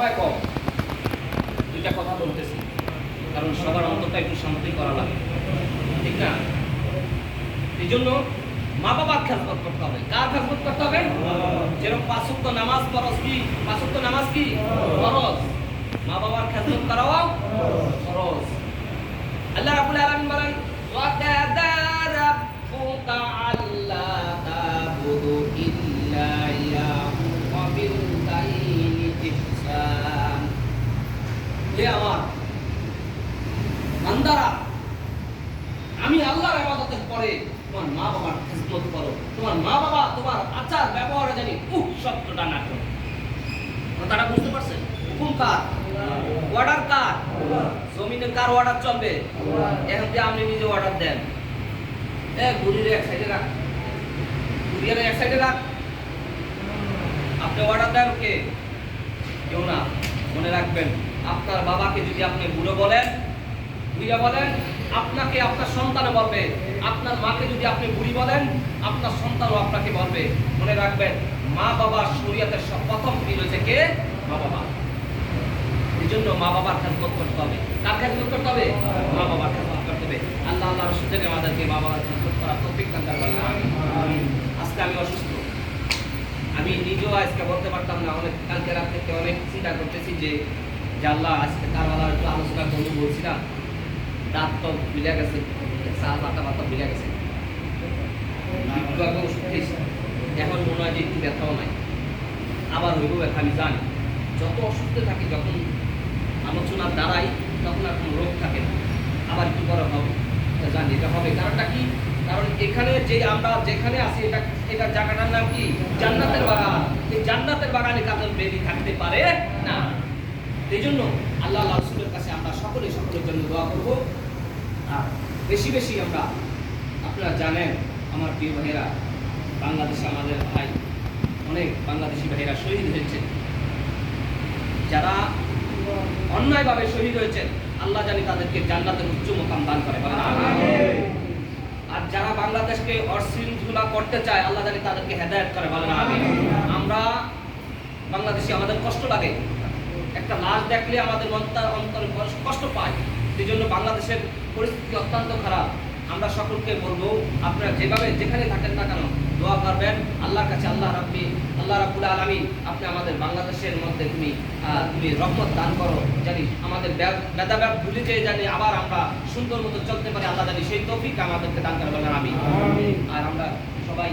উপায় কম, দুইটা কথা বলতেছি, কারণ সবার অন্তরটা একটু শান্তি করা লাগে, ঠিক না? এই জন্য মা বাবার খেদমত করতে হবে। কার খেদমত করতে হবে? যেরকম পাঁচ ওয়াক্ত নামাজ ফরজ, কি পাঁচ ওয়াক্ত নামাজ কি ফরজ, মা বাবার খেদমত করাও ফরজ। আল্লাহ রাব্বুল আলামিন বলেন ওয়া কাদা রাব্বুকা আল্লা তা'বুদু ইল্লা ইয়াহু ওয়া বিল বাইনি ইহসান। হে আমার বান্দারা, আমি আল্লাহর ইবাদতের পরে তোমার মা বাবার খেদমত করো। তোমার মা বাবা তোমার আচার ব্যবহারে জানি শব্দটা না করো। কথাটা বুঝতে পারছেন? হুকুম কার? অর্ডার কার? জমিনে কার অর্ডার চলবে? এখন যে আপনি নিজে অর্ডার দেন, ঘুরিয়ে এক সাইডে রাখ, ঘুরিয়ে এক সাইডে রাখ, আপনি অর্ডার দেন কে? কেউ না। মনে রাখবেন, আপনার বাবাকে যদি আপনি বুড়ো বলেন, বুড়িয়া বলেন, আপনাকে আপনার সন্তান বলবে। আপনার মাকে যদি আপনি বুড়ি বলেন, আপনার সন্তানও আপনাকে বলবে। মনে রাখবেন, মা বাবার শরীয়তের প্রথম কি রয়েছে? কে? মা বাবা। এই জন্য মা বাবার খেদমত করতে হবে। কার খেদমত করতে হবে? মা বাবার খেদমত করতে হবে। আল্লাহ আল্লাহ রাসূল থেকে আমাদেরকে মা বাবার খেদমত করার তৌফিক দান করুন। আজকে আমি অসুস্থ, আমি নিজেও আজকে বলতে পারতাম না। অনেক কালকে রাত থেকে অনেক চিন্তা করতেছি যে আল্লাহ আজকে তার একটু আলোচনা করবো বলছিলাম, দাঁত তো বিলে গেছে, মাথা বিলে গেছে, ওষুধ খেয়েছি, এখন মনে হয় যে একটু ব্যথাও নাই, আবার হইব ব্যথা। আমি জানি যত অসুস্থ থাকি, যখন আলোচনা দাঁড়াই, তখন আর কোনো রোগ থাকে না, আবার একটু পরে হবে, জানি এটা হবে। কারণটা কি? কারণ এখানে যে আমরা যেখানে আছি, এটা জায়গাটার নাম কি? জান্নাতের বাগান। এই জান্নাতের বাগানে কাজল বেদি থাকতে পারে না। এই জন্য আল্লাহ রাসূলের কাছে আমরা সকলের জন্য দোয়া করব। আর বেশি বেশি আমরা, আপনারা জানেন আমার প্রিয় ভাইয়েরা, বাংলাদেশে আমাদের ভাই অনেক বাংলাদেশি ভাইয়েরা শহীদ হয়েছেন। যারা অন্যায়ভাবে শহীদ হয়েছেন, আল্লাহ জানি তাদেরকে জান্নাতের উচ্চ মুকাম দান করে। আর যারা বাংলাদেশকে অশৃঙ্খলা করতে চায়, আল্লাহ জানি তাদেরকে হেদায়েত করে। বলেন আমিন। আমরা বাংলাদেশি, আমাদের কষ্ট লাগে, একটা লাশ দেখলে আমাদের অন্তরে কষ্ট পায়। সেই জন্য বাংলাদেশের পরিস্থিতি অত্যন্ত খারাপ। আমরা সকলকে বলবো, আপনারা যেভাবে যেখানে থাকেন না কেন, দোয়া করবেন আল্লাহর কাছে। আল্লাহ রাব্বুল আলামিন, আপনি আমাদের বাংলাদেশের মধ্যে তুমি রহমত দান করো, জানি আমাদের ভেদাভেদ ভুলে যেয়ে জানি আবার আমরা সুন্দর মতো চলতে পারি। আল্লাহ জানি সেই তৌফিক আমাদেরকে দান করবেন। আমিন। আর আমরা সবাই